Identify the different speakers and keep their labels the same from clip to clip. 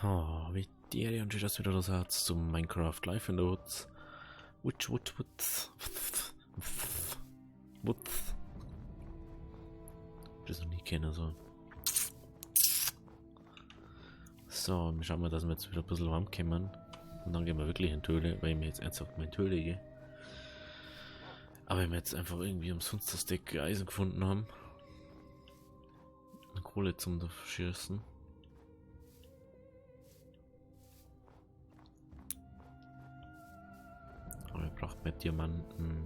Speaker 1: Oh, wie die und das wieder das Herz zum Minecraft Live in the Woods. Woods. Das noch nie kennen so. So, wir schauen mal, dass wir jetzt wieder ein bisschen warm kommen. Und dann gehen wir wirklich in die Höhle, weil wir jetzt ernsthaft mal in die Höhle gehen. Aber wenn wir jetzt einfach irgendwie umsonst das Deck Eisen gefunden haben. Eine Kohle zum Schießen. Aber wir brauchen mehr Diamanten.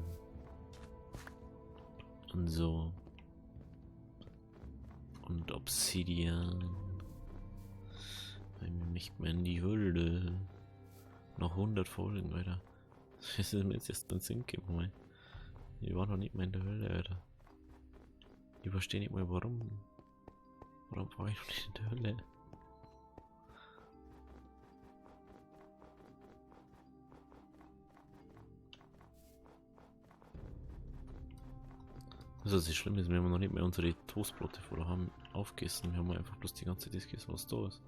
Speaker 1: Und so. Und Obsidian. Weil wir nicht mehr in die Höhle. Noch 100 Folgen, Alter. Das ist mir jetzt erst ein Sinn gegeben, ich war noch nicht mehr in der Höhle, Alter. Ich verstehe nicht mal warum. Warum war ich noch nicht in der Höhle? Das ist nicht schlimm, ist, wir haben noch nicht mehr unsere Toastbrote voll haben aufgegessen. Wir haben einfach bloß die ganze Zeit gegessen, was da ist.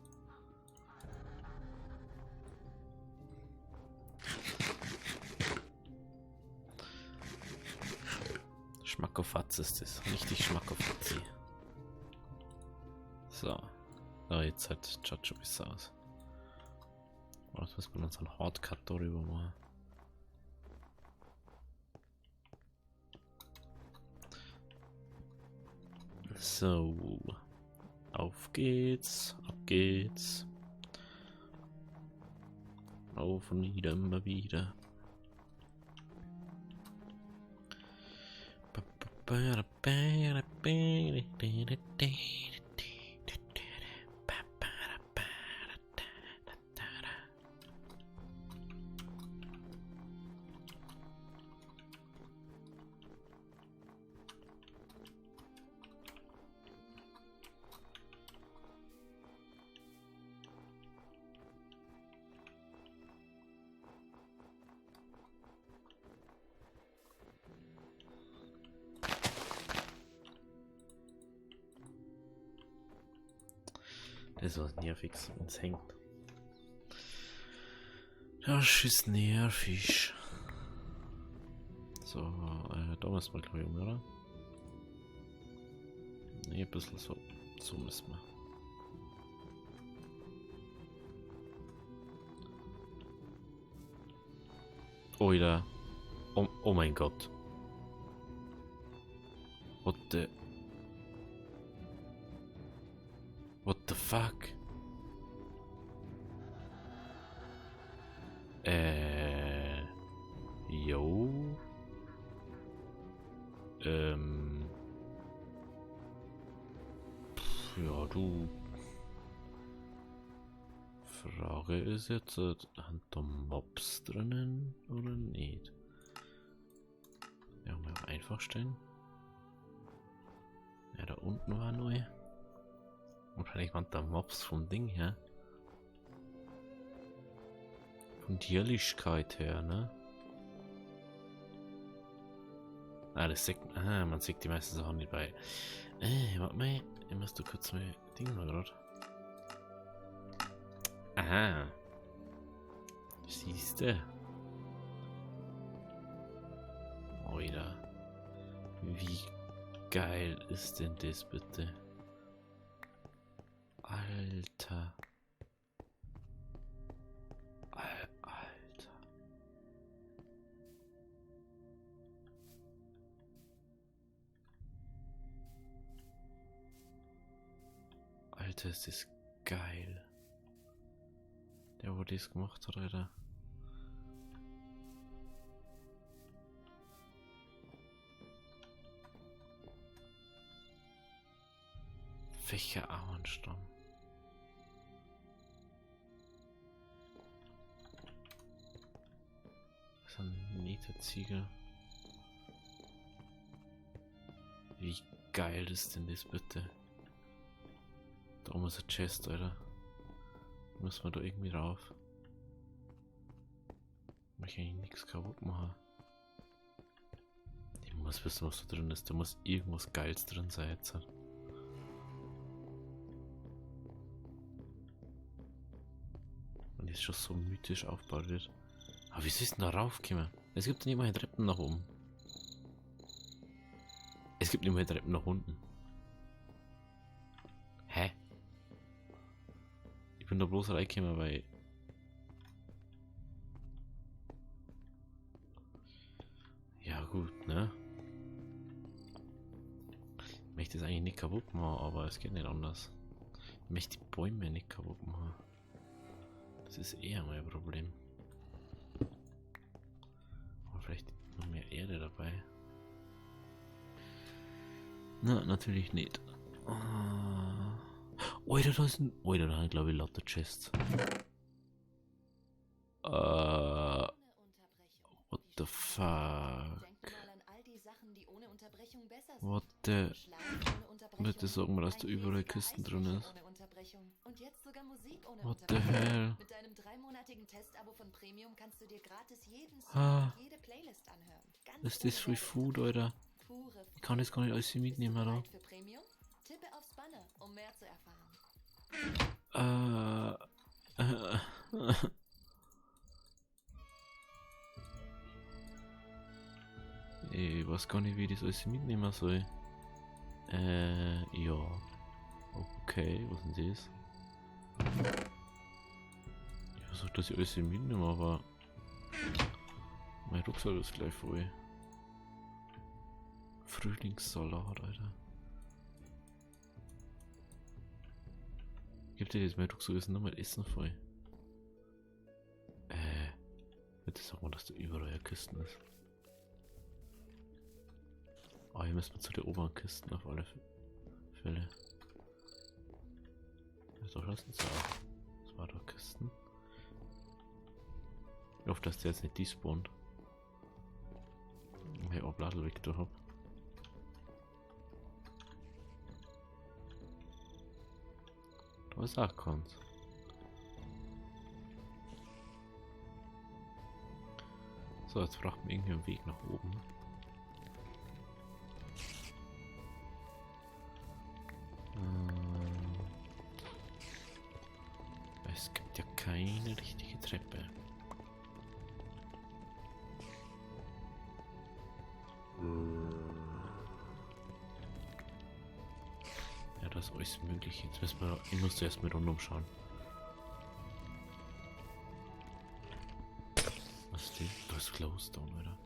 Speaker 1: Schmackofatz ist das. Richtig Schmackofatzi. So. Ja, jetzt halt schaut schon besser aus. Was muss man uns einen Hardcut darüber machen? So. Auf geht's. Ab geht's. Auf und nieder, immer wieder. Das ist was nerviges, uns hängt. Das ist nervig. So, da müssen wir glaube ich oder? Ne, ein bisschen so. So müssen wir. Oh, da. Oh mein Gott. What the fuck? Jo. Ja, du. Frage ist jetzt, sind da Mobs drinnen oder nicht? Ja, mal einfach stellen. Ja, da unten war neu. Wahrscheinlich waren da Mobs vom Ding her. Von der Helligkeit her, ne? Ah, das sieht, man sieht die meisten Sachen nicht bei. Warte mal, ich muss da kurz mal Ding mal gerade. Aha. Siehst du? Alter. Wie geil ist denn das bitte? Alter. Alter. Alter, ist das geil. Der, wo das gemacht hat, Alter. Fächer Ahornstamm. Das ist ein Niederziegel. Wie geil ist denn das bitte? Da oben ist ein Chest, Alter. Muss man da irgendwie rauf. Ich kann eigentlich nichts kaputt machen. Ich muss wissen, was da drin ist. Da muss irgendwas Geiles drin sein jetzt. jetzt schon so mythisch aufgebaut wird. Aber wie ist denn da raufgekommen? Es gibt nicht mal Treppen nach oben. Es gibt nicht mal Treppen nach unten. Hä? Ich bin da bloß reingekommen, weil... Ja gut, ne? Ich möchte es eigentlich nicht kaputt machen, aber es geht nicht anders. Ich möchte die Bäume nicht kaputt machen. Das ist eher mein Problem. Aber vielleicht noch mehr Erde dabei. Na, natürlich nicht. Alter, da ist ein... Alter, da haben glaube ich lauter Chests. What the fuck? What the... Bitte sag mal, dass da überall Kisten drin ist. What the hell?
Speaker 2: Mit deinem 3-monatigen Testabo von Premium kannst du dir gratis jeden Song
Speaker 1: Ah.
Speaker 2: und jede Playlist anhören. Ganz
Speaker 1: Ist das
Speaker 2: ohne
Speaker 1: viel Food, Alter?
Speaker 2: Pure
Speaker 1: Ich kann das gar nicht alles hier mitnehmen,
Speaker 2: Bist du
Speaker 1: oder?
Speaker 2: bereit für Premium? Tippe aufs Banner, um mehr zu erfahren.
Speaker 1: Ich weiß gar nicht, wie ich das alles mitnehmen soll. Ja. Okay, was ist denn das? Ich versuche, dass ich alles mitnehme, aber mein Rucksack ist gleich voll. Frühlingssalat, Alter. Gibt dir das, mein Rucksack ist nur mit Essen voll. Bitte sag mal, dass da überall eine Kisten ist. Ah, hier müssen wir zu den oberen Kisten auf alle Fälle. Ja, so lassen sie auch. Das war doch Kisten. Ich hoffe, dass der jetzt nicht despawnt. Wenn ich auch Bladelvektor hab. Da ist auch keins. So, jetzt braucht man irgendwie einen Weg nach oben. Es gibt ja keine richtige Treppe. Ja, das ist alles Mögliche. Jetzt müssen wir, ich muss zuerst mal rundum schauen. Was ist das? Da ist Glowstone, oder?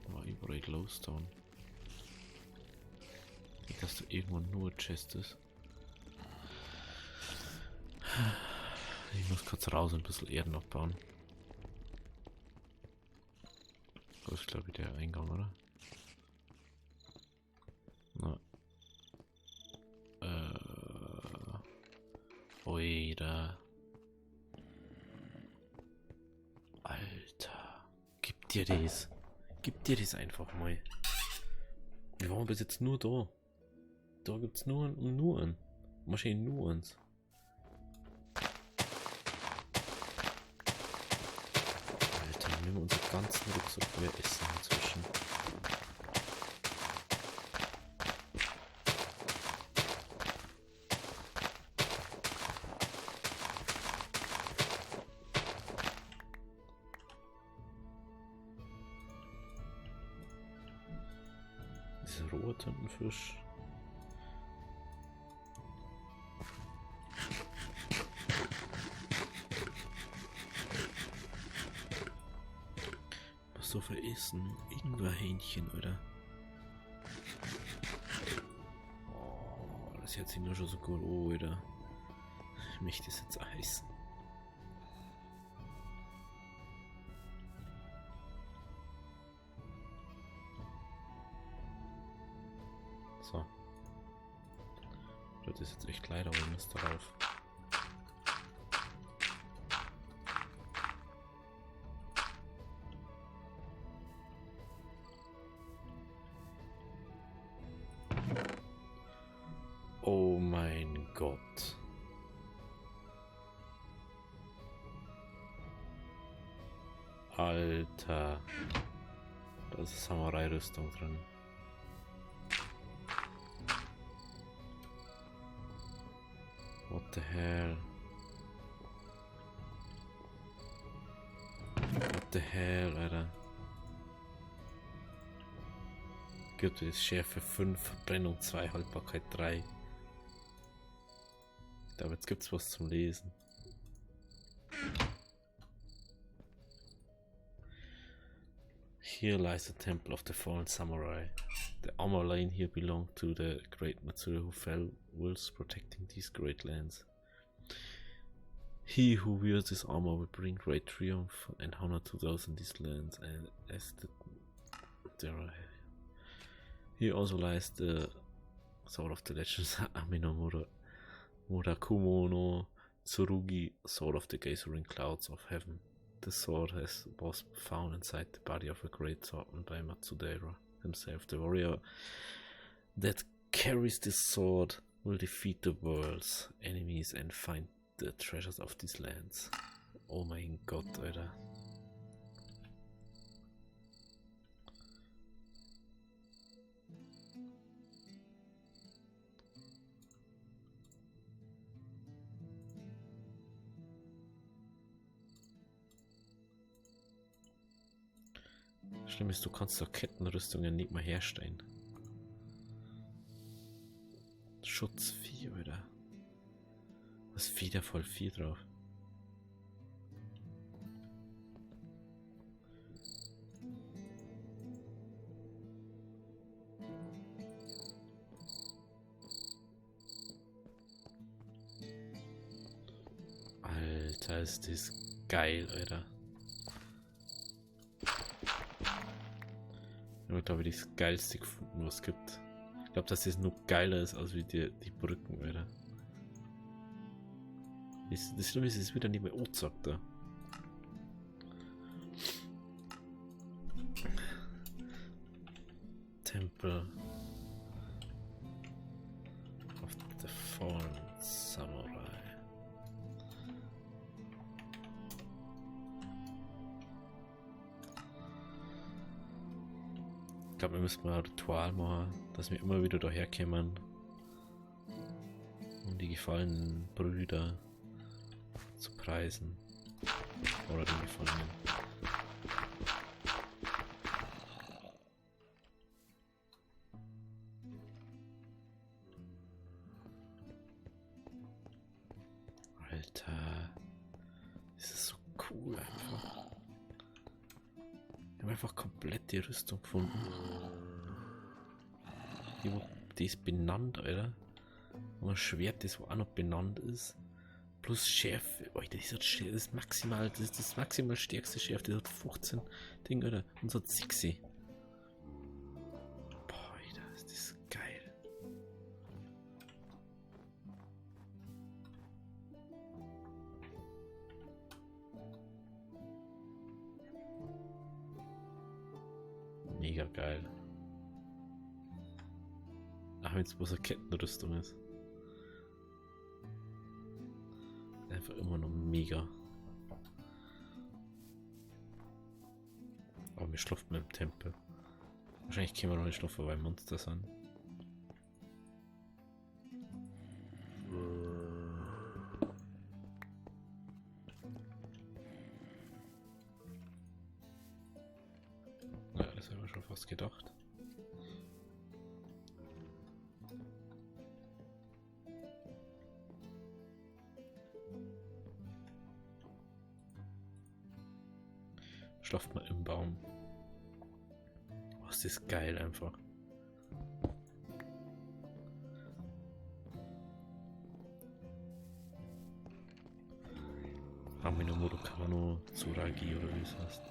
Speaker 1: Da war überall Glowstone. Nicht, dass da irgendwo nur Chest ist. Ich muss kurz raus und ein bisschen Erden abbauen. Das ist glaube ich der Eingang, oder? Na. Oida. Alter. Gib dir das. Gib dir das einfach mal. Wir waren bis jetzt nur da. Da gibt's nur einen. Wahrscheinlich nur eins. Alter, nehmen wir unseren ganzen Rucksack voll Essen inzwischen. Dieser rohe Tintenfisch. Was so für Essen? Ingwerhähnchen, oder? Oh, das hört sich nur schon so gut an, oder? Ich möchte das jetzt essen. So. Das ist jetzt echt leider, aber ich muss darauf. Oh mein Gott. Alter. Da ist Samurai-Rüstung drin. What the hell? the hell, Alter. Gibt es Schärfe 5, Verbrennung 2, Haltbarkeit 3. Aber jetzt gibt's was zum Lesen. Here lies the temple of the fallen samurai. The armor line here belonged to the great Matsuri who fell whilst protecting these great lands. He who wears this armor will bring great triumph and honor to those in these lands, and as here also lies the sword of the legends Amino Murakumo no Tsurugi, sword of the gazing clouds of heaven. The sword was found inside the body of a great swordsman by Matsudera himself. The warrior that carries this sword will defeat the world's enemies and find the treasures of these lands. Oh mein Gott, Alter. Schlimm ist, du kannst doch Kettenrüstungen nicht mehr herstellen. Schutz 4, Alter. Was steht da voll 4 drauf? Alter, ist das geil, Alter. Ich habe, glaube ich, das geilste gefunden, was es gibt. Ich glaube, dass das noch geiler ist, als wie die Brücken, Alter. Das Schlimme ist, es wieder nicht mehr angezeigt da. Temple of the Fallen Samurai. Ich glaube, wir müssen mal ein Ritual machen, dass wir immer wieder daher kommen, um die gefallenen Brüder zu preisen. Oder den Gefallenen. Alter, das ist so cool einfach. Ich habe einfach komplett die Rüstung gefunden. Die ist benannt, Alter. Und ein Schwert, das wo auch noch benannt ist. Plus Schärfe. Alter, das ist maximal, das ist das maximal stärkste Schärfe. Das hat 15 Ding, Alter. Und so hat 6. Boah, Alter, ist das geil. Mega geil. Ach, wenn es bloß eine Kettenrüstung ist. Einfach immer noch mega. Aber wir schlafen im Tempel. Wahrscheinlich können wir noch nicht schlafen, weil Monster sind. Ja, das habe ich schon fast gedacht. Schlaft mal im Baum. Was ist geil einfach. Amino Murukano Tsuragi oder wie es heißt.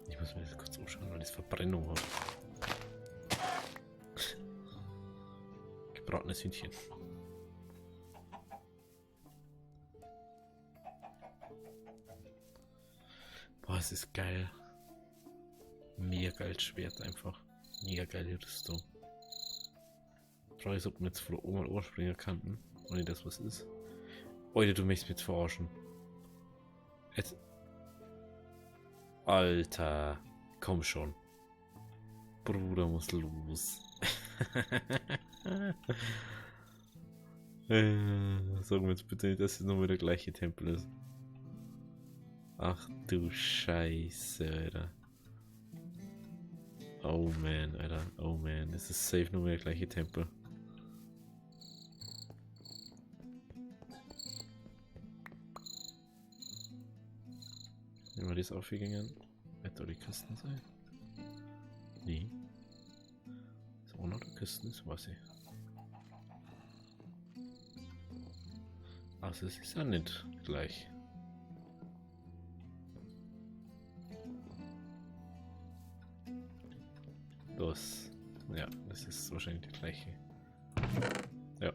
Speaker 1: Ich muss mir das kurz anschauen, weil das Verbrennung hat. Gebratenes Hühnchen. Boah, es ist geil. Mega geil Schwert einfach. Mega geile Rüstung. Frage ist, ob wir jetzt von oben mal überspringen könnten. Ohne das was ist. Alter, du möchtest mich jetzt verarschen. Jetzt. Alter. Komm schon. Bruder muss los. Sagen wir jetzt bitte nicht, dass es nochmal der gleiche Tempel ist. Ach du Scheiße, Alter. Oh man, Alter. Oh man. Es ist safe nochmal der gleiche Tempel. Nehmen wir das aufgegangen? Wird da die Kisten sein? Nee. Ist auch noch der Kisten, das weiß ich. Also es ist ja nicht gleich. Das. Ja, das ist wahrscheinlich der gleiche. Ja.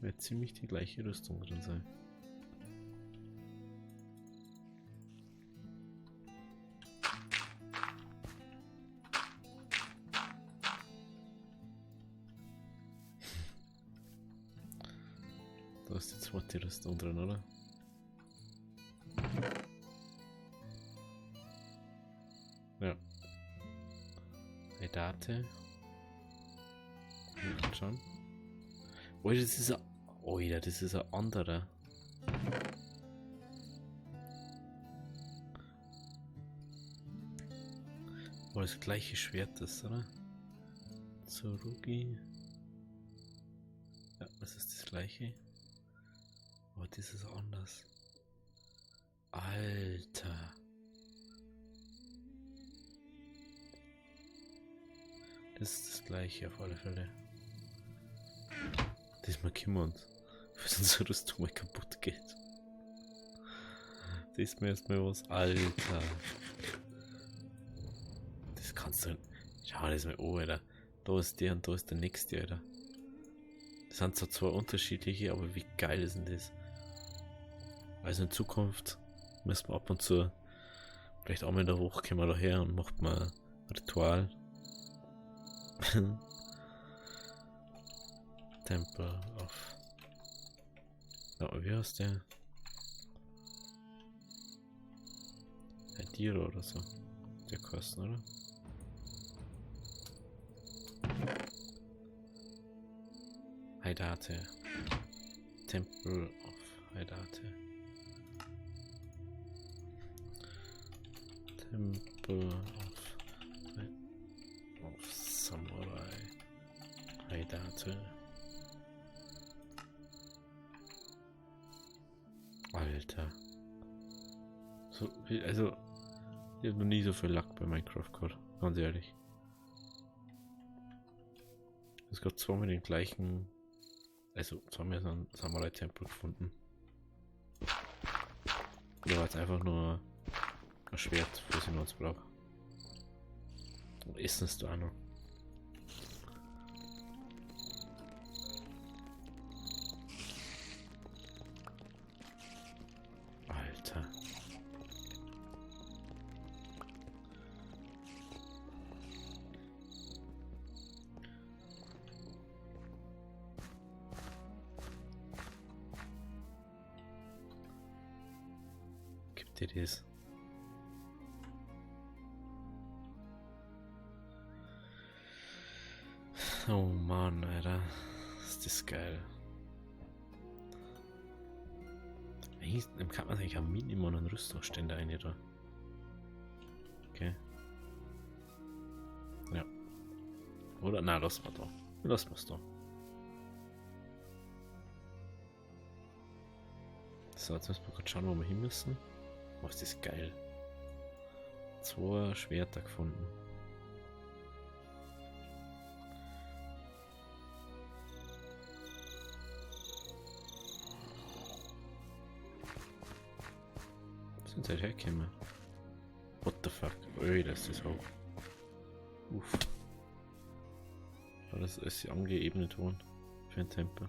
Speaker 1: Wird ziemlich die gleiche Rüstung drin sein. Da ist die zweite Rüstung drin, oder? Ja. Date. Schon. Oh, das ist ein. Oh ja, das ist ein anderer. Oh, das gleiche Schwert ist, oder? Tsurugi. Ja, das ist das gleiche. Aber das ist anders. Alter. Das ist das gleiche auf alle Fälle. Diesmal kümmern wir uns, bis unsere Rüstung mal kaputt geht. Das ist mir erstmal was. Alter. Das kannst du. Schau das mal an, Alter. Da ist der und da ist der nächste, Alter. Das sind zwar zwei unterschiedliche, aber wie geil ist denn das? Also in Zukunft müssen wir ab und zu vielleicht auch mal in der Woche kommen wir da her und macht mal ein Ritual. Tempel auf. Ja, wie heißt der? Hediro oder so. Der Kosten, oder? Haidate. Tempel of Haidate. Tempel of Samurai. Haidate. Alter. So, also, ich habe noch nie so viel Lack bei Minecraft gehabt, ganz ehrlich. Es gab zweimal den gleichen, also zweimal so einen Samurai-Tempel gefunden. Da war jetzt einfach nur ein Schwert, was ich noch brauche. Und Essen ist da auch noch. Alter. Gibt dir das? Oh Mann, Alter. Ist das geil. Dann kann man sich am Minimum einen Rüstungsständer rein, da. Okay. Ja. Oder? Na, lass mal da. Lass mal's da. So, jetzt müssen wir kurz schauen, wo wir hin müssen. Oh, ist das geil. 2 Schwerter gefunden. Sind halt hergekommen. What the fuck? Ui, das ist hoch. Uff. Das ist angeebnet worden für ein Tempel.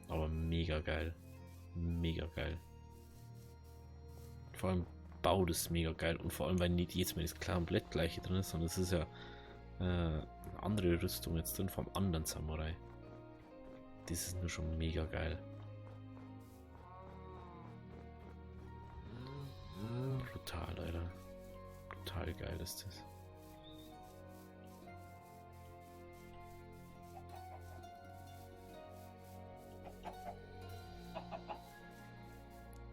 Speaker 1: Aber mega geil. Mega geil. Vor allem baut es mega geil. Und vor allem, weil nicht jetzt mal das komplett gleiche drin ist, sondern es ist ja eine andere Rüstung jetzt drin vom anderen Samurai. Das ist nur schon mega geil. Brutal, Alter. Total geil ist das.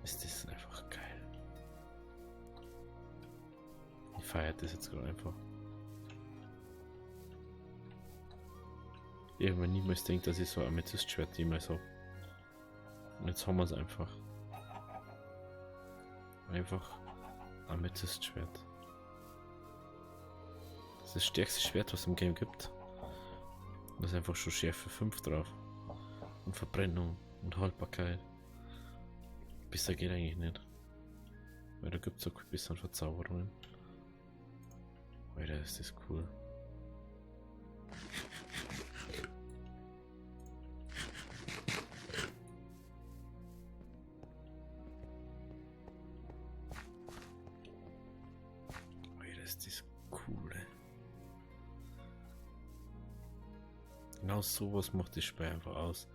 Speaker 1: Ist das einfach geil. Ich feiere das jetzt gerade einfach. Ich habe mir niemals gedacht, dass ich so ein Amethyst-Schwert jemals habe. Und jetzt haben wir es einfach. Einfach Amethyst-Schwert. Das ist das stärkste Schwert, was es im Game gibt. Da ist einfach schon Schärfe 5 drauf. Und Verbrennung und Haltbarkeit. Besser geht eigentlich nicht. Weil da gibt es auch ein bisschen Verzauberungen. Alter, ist das cool. Alter, ist das cool, ey. Genau sowas macht das Spiel einfach aus.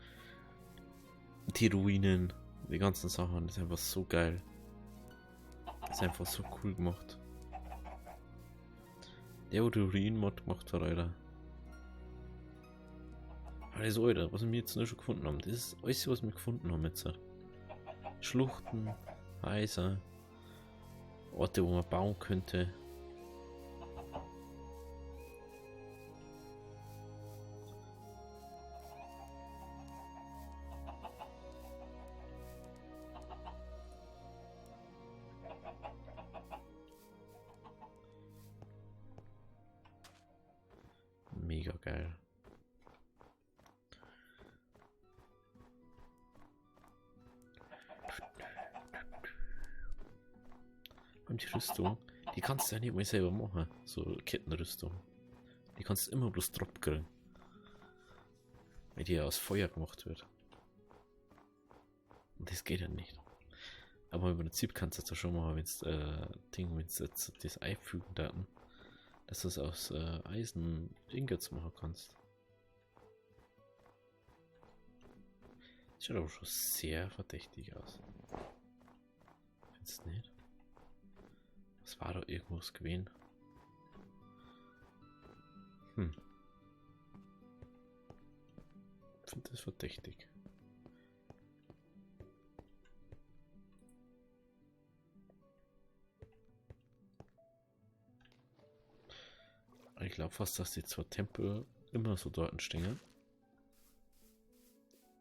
Speaker 1: Die Ruinen, die ganzen Sachen, das ist einfach so geil. Das ist einfach so cool gemacht. Der, wo die Ruinen-Mod gemacht hat, Alter. Alles, Alter, was wir jetzt nur schon gefunden haben. Das ist alles, was wir gefunden haben jetzt. Schluchten, Häuser, Orte, wo man bauen könnte. Mega geil. Und die Rüstung, die kannst du ja nicht mal selber machen. So Kettenrüstung. Die kannst du immer bloß Drop kriegen. Weil die ja aus Feuer gemacht wird. Und das geht ja nicht. Aber im Prinzip kannst du das ja schon machen, wenn du jetzt das einfügen daten, dass du es aus Eisen Ingots machen kannst. Das schaut aber schon sehr verdächtig aus. Findest du nicht? Was war da irgendwas gewesen? Ich finde das verdächtig. Ich glaube fast, dass die zwei Tempel immer so dort stehen.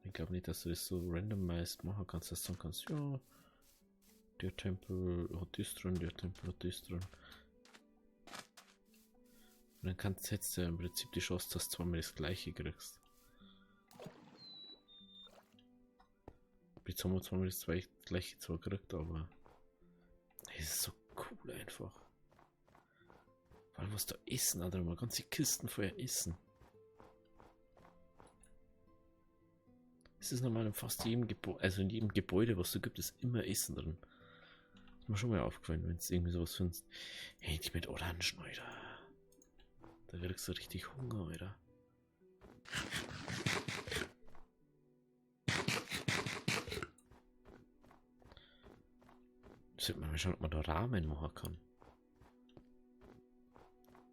Speaker 1: Ich glaube nicht, dass du das so randomized machen kannst, dass du sagen kannst, ja, der Tempel hat das drin, der Tempel hat das drin. Und dann kannst du jetzt im Prinzip die Chance, dass du zweimal das gleiche kriegst. Jetzt haben wir zweimal das gleiche zwar gekriegt, aber es ist so cool einfach. Weil was da essen, Alter, mal ganze Kisten voller Essen. Es ist normal in fast jedem Gebäude, also in jedem Gebäude, was du gibt, ist immer Essen drin. Ist mir schon mal aufgefallen, wenn du irgendwie sowas findest. Hey, die mit Orangen, Alter. Da kriegst du richtig Hunger, Alter. Sollte man mal schauen, ob man da Ramen machen kann.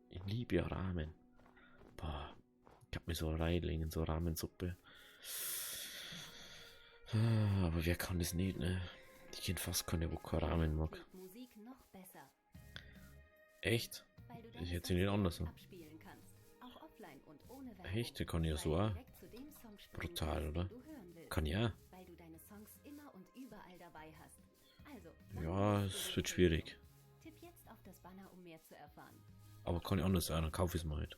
Speaker 1: Ich liebe ja Ramen. Boah, ich hab mir so reinlegen, so Ramensuppe. Aber wer kann das nicht, ne? Ich kenn fast keine, wo kein Ramen mag.
Speaker 2: Musik noch besser,
Speaker 1: Echt?
Speaker 2: weil du
Speaker 1: Ich
Speaker 2: deine
Speaker 1: hätte sie nicht
Speaker 2: Songs
Speaker 1: anders.
Speaker 2: abspielen kannst. Auch offline und ohne Werbung.
Speaker 1: Echt? Der kann ja so
Speaker 2: Weil
Speaker 1: auch.
Speaker 2: du direkt zu dem Song springen
Speaker 1: Brutal,
Speaker 2: kannst,
Speaker 1: oder?
Speaker 2: den du hören willst.
Speaker 1: Kann ja.
Speaker 2: Weil du deine Songs immer und überall dabei hast. Also,
Speaker 1: Ja, es wird schwierig.
Speaker 2: Tipp jetzt auf das Banner, um mehr zu erfahren.
Speaker 1: Aber kann ich anders sein, dann kaufe ich es mal halt.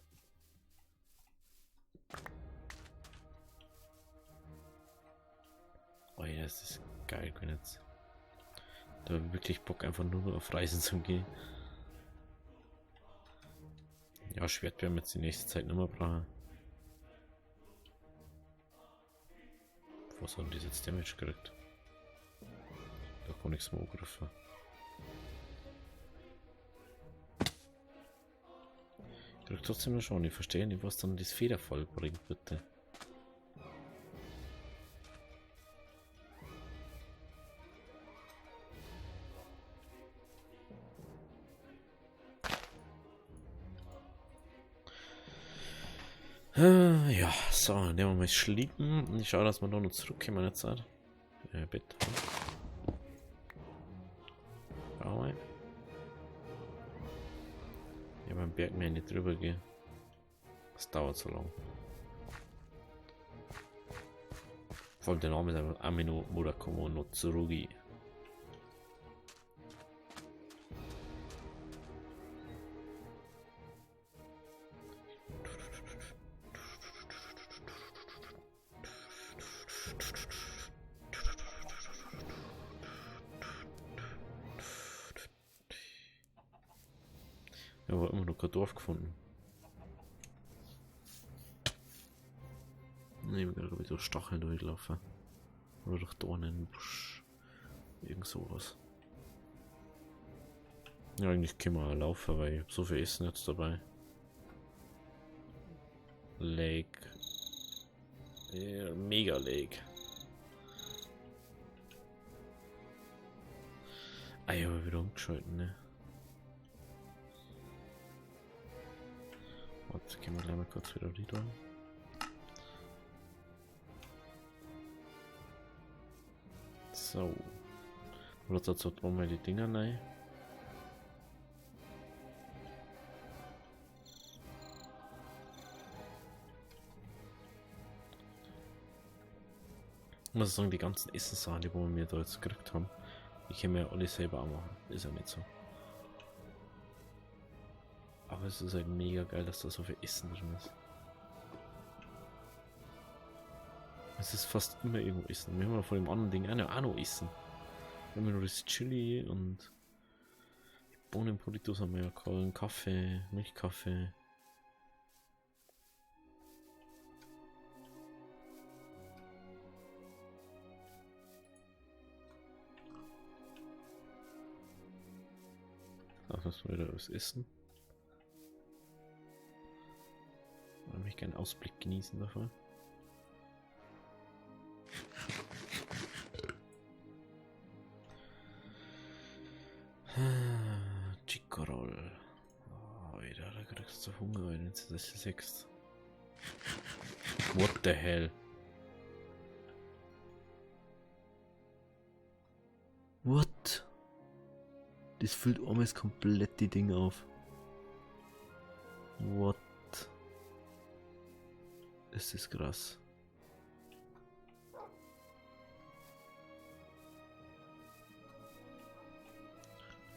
Speaker 1: Oh ja, das ist geil, wenn jetzt. Da hab ich wirklich Bock, einfach nur auf Reisen zu gehen. Ja, Schwert werden wir jetzt die nächste Zeit nicht mehr brauchen. Was haben die jetzt Damage gekriegt? Da kann nichts mehr angegriffen. Ich krieg trotzdem noch schon, ich verstehe nicht, was dann das Federfall bringt, bitte. Ja, so, nehmen wir mal Schlitten. Und ich schaue, dass wir da noch zurückkommen in der Zeit. Bett. Schau mal. Ja, beim Berg mehr nicht drüber gehen. Das dauert so lang. Vor allem der Name ist einfach Amino Murakumo no Tsurugi. Ja, aber immer noch kein Dorf gefunden. Ne, wir gerade so Stacheln durchlaufen. Oder durch Dornen, Busch. Irgend sowas. Ja, eigentlich können wir auch laufen, weil ich hab so viel Essen jetzt dabei. Lake. Ja, Mega Lake. Ah ja, wieder umgeschalten, ne? Warte, gehen wir gleich mal kurz wieder rüber. So. Oder dazu tun wir die Dinger rein. Ich muss sagen, die ganzen Essenssachen, die wir da jetzt gekriegt haben, die können wir ja alle selber auch machen. Ist ja nicht so. Aber es ist halt mega geil, dass da so viel Essen drin ist. Es ist fast immer irgendwo Essen. Wir haben ja vor dem anderen Ding auch noch Essen. Wir haben nur das Chili und die Bohnenburritos haben wir ja gehabt, Kaffee, Milchkaffee. Da müssen wir wieder was essen. Ich möchte gerne Ausblick genießen davon. Chicorol. Oh, Alter, da kriegst du Hunger, wenn du das sagst. What the hell? What? Das füllt alles komplett die Dinge auf. What? Ist das krass.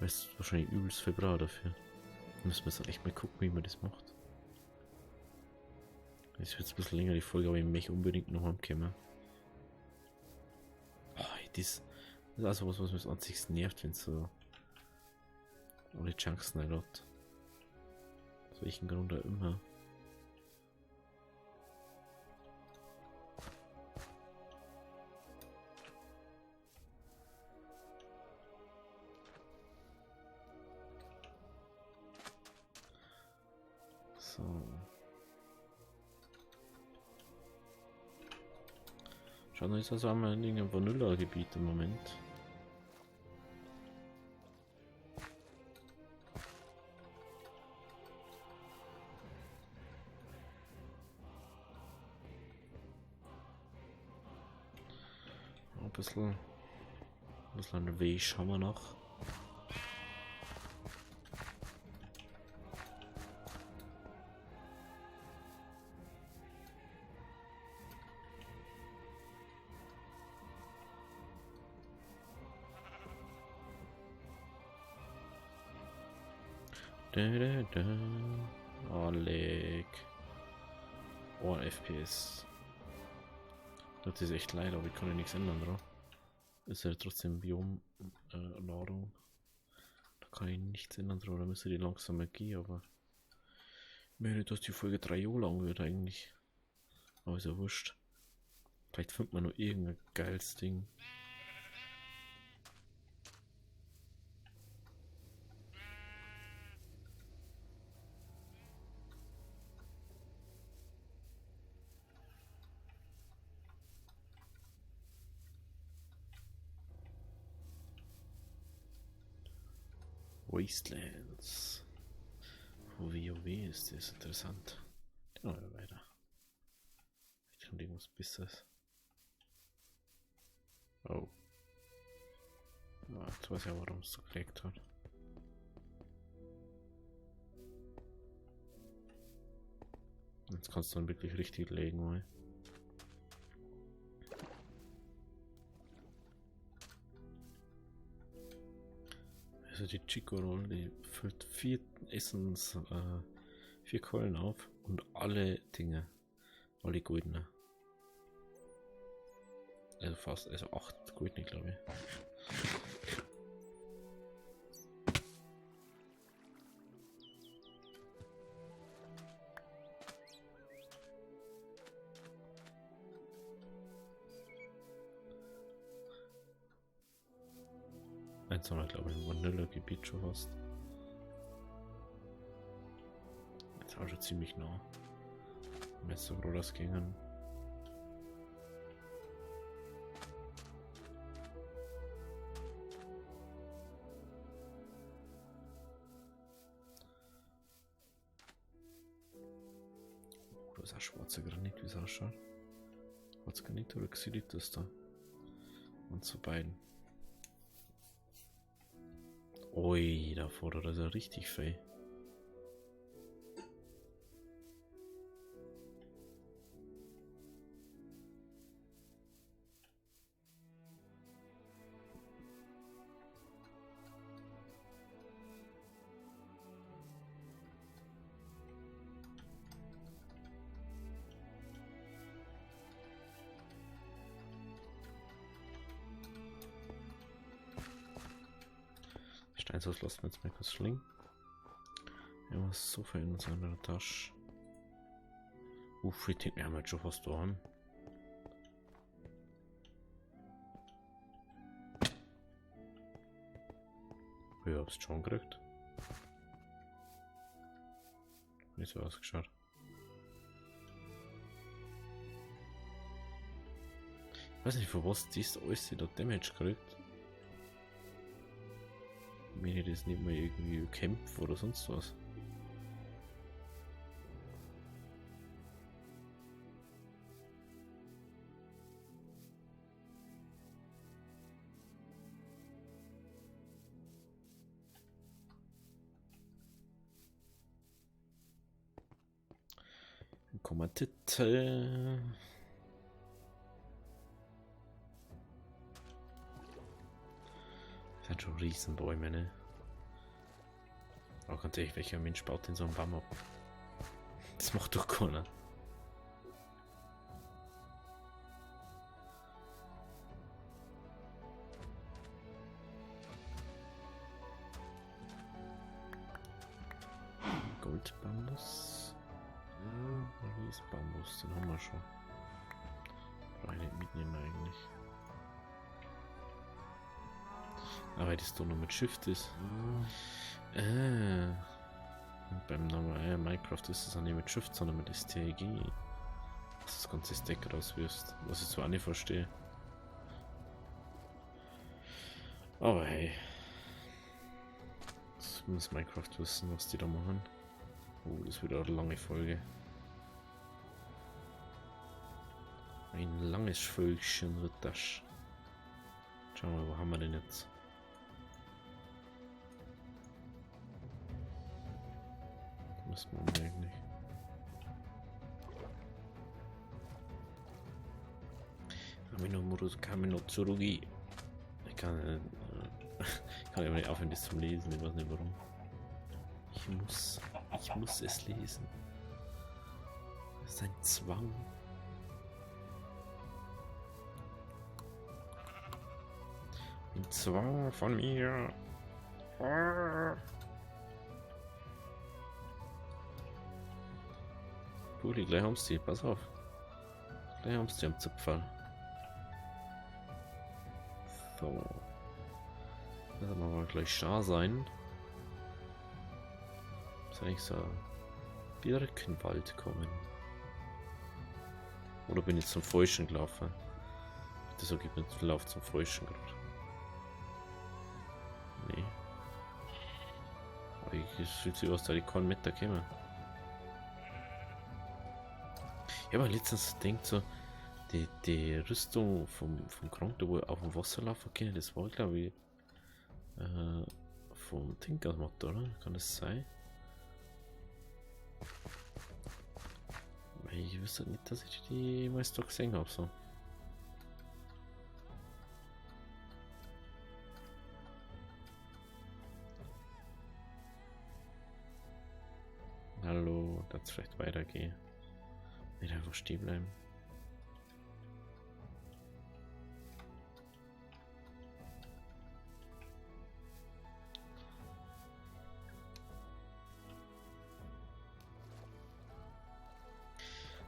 Speaker 1: Weißt du, wahrscheinlich übelst viel Brauch dafür. Müssen wir jetzt echt mal gucken, wie man das macht. Es wird ein bisschen länger die Folge, aber ich möchte unbedingt noch heimkommen. Oh, das ist also was mich an sich nervt, wenn so alle Chunks nicht hat. Aus welchem Grund auch immer. So. Schauen wir jetzt also einmal in irgendeinem Vanilla-Gebiet im Moment. Ein bisschen Weg schauen wir noch. Oh, leck. Oh, FPS. Das ist echt leid, aber ich kann ja nichts ändern, oder? Ist ja trotzdem Biom-Ladung. Da kann ich nichts ändern, oder? Da müsste die langsamer gehen, aber ich möchte nicht, dass die Folge 3 Jahre lang wird eigentlich. Aber ist ja wurscht. Vielleicht findet man noch irgendein geiles Ding. Wastelands. WoW ist das interessant. Genau, weiter. Und irgendwas Besseres. Oh. Ja, jetzt weiß ich ja, warum es so gelegt hat. Jetzt kannst du dann wirklich richtig legen, mal. Also die Chico Roll, die füllt 4 Essens, 4 Keulen auf und alle Dinge, alle goldene. Also fast, also 8 goldene, glaube ich. Jetzt haben wir, glaube ich, ein Vanilla-Gebiet schon fast. Jetzt auch schon ziemlich nah. Messer oder das gingen. Da ist ein schwarzer Granit, wie es ausschaut. Schwarzer Granit oder Xylitus da. Und zu beiden. Ui, da fordert er ja richtig fei. Steinshaus lassen wir jetzt mal kurz schlingen. Wir haben so viel in unserer Tasche. Ich denke, wir haben jetzt schon fast da. Ich hab's schon gekriegt. Wie so ausgeschaut. Ich weiß nicht, für was das alles da Damage kriegt. Wenn ich das nicht mal irgendwie kämpfe oder sonst was. Dann kommen wir Titel. Das sind schon Riesenbäume, ne? Aber ganz ehrlich, welcher Mensch baut denn so einen Baum ab? Das macht doch keiner. Goldbambus. Riesbambus, den haben wir schon. Brauche ich nicht mitnehmen eigentlich. Aber das da noch mit Shift ist. Und beim normalen Minecraft ist es auch nicht mit Shift, sondern mit STRG. Dass das ganze Stack rauswirst. Was ich zwar auch nicht verstehe. Aber hey. Das muss Minecraft wissen, was die da machen. Oh, das wird auch eine lange Folge. Ein langes Völkchen wird das. Schauen wir mal, wo haben wir denn jetzt? Müssen wir eigentlich. Kaminotsurugi. Ich kann ja nicht aufhören, das zu lesen, ich weiß nicht warum. Ich muss es lesen. Das ist ein Zwang. Ein Zwang von mir. Puli, gleich haben sie, pass auf. Gleich haben sie am Zipfel. So. Das wird mal gleich starr sein. Soll ich so Birkenwald kommen? Oder bin ich zum Falschen gelaufen? Das ergibt nicht den Lauf zum Falschen gerade. Nee. Aber ich fühlt sich was, da ich keinen Meter kommen. Ich habe letztens gedacht, so, die Rüstung vom Krank, wo auf dem Wasser laufen können, das war, glaube ich, vom Tinkermod, oder? Kann das sein? Weil ich wüsste nicht, dass ich die jemals da gesehen habe. So. Hallo, das vielleicht weitergehen. Nicht einfach stehen bleiben.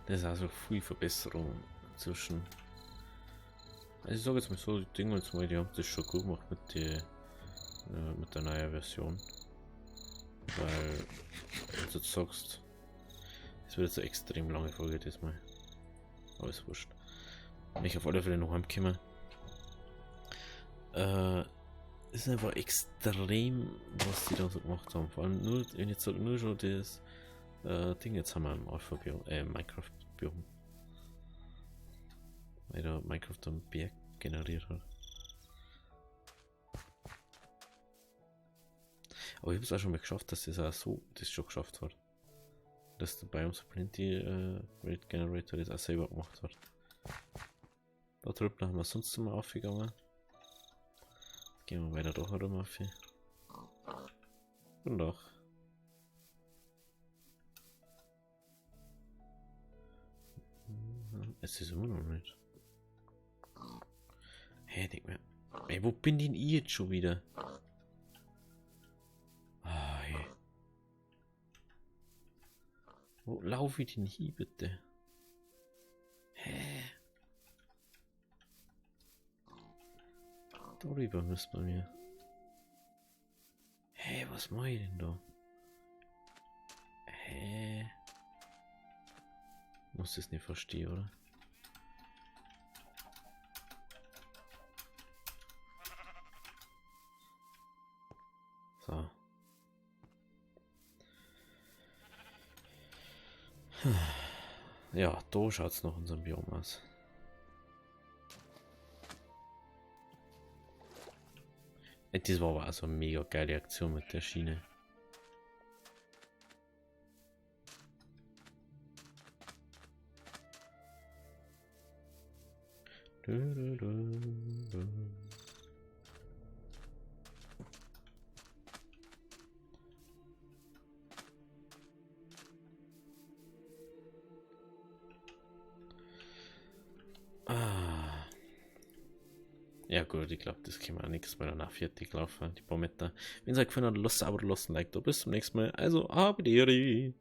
Speaker 1: Das ist also viel Verbesserung zwischen. Also ich sage jetzt mal so, die Dinge jetzt mal, die haben das schon gut gemacht mit der neuen Version. Weil, wenn du jetzt sagst, es wird jetzt eine extrem lange Folge diesmal. Aber ist wurscht. Wenn ich auf alle Fälle noch heimkomme. Ist einfach extrem, was die da so gemacht haben. Vor allem nur, wenn jetzt nur schon das Ding jetzt haben wir im Alpha-Biom, Minecraft-Biom. Weil da Minecraft einen Berg generiert hat. Aber ich habe es auch schon mal geschafft, dass das auch so das schon geschafft hat. Dass der Biome Plenty Rate Generator das auch selber gemacht hat. Da drüben haben wir sonst mal aufgegangen. Gehen wir weiter da herum auf. Und doch. Es ist immer noch nicht. Hä, denk mir. Ey, wo bin denn ich jetzt schon wieder? Ah, hey. Wo laufe ich denn hier bitte? Hä? Darüber müssen wir mir. Hä, was mache ich denn da? Hä? Muss das nicht verstehen, oder? So. Ja, da schaut es nach unserem Biom aus. Das war aber auch so eine mega geile Aktion mit der Schiene. Ja gut, ich glaube, das können wir auch nichts mehr danach fertig laufen, die paar Meter. Wenn es euch gefallen hat, lasst ein Abo, lasst ein Like da. Bis zum nächsten Mal. Also, abonniere!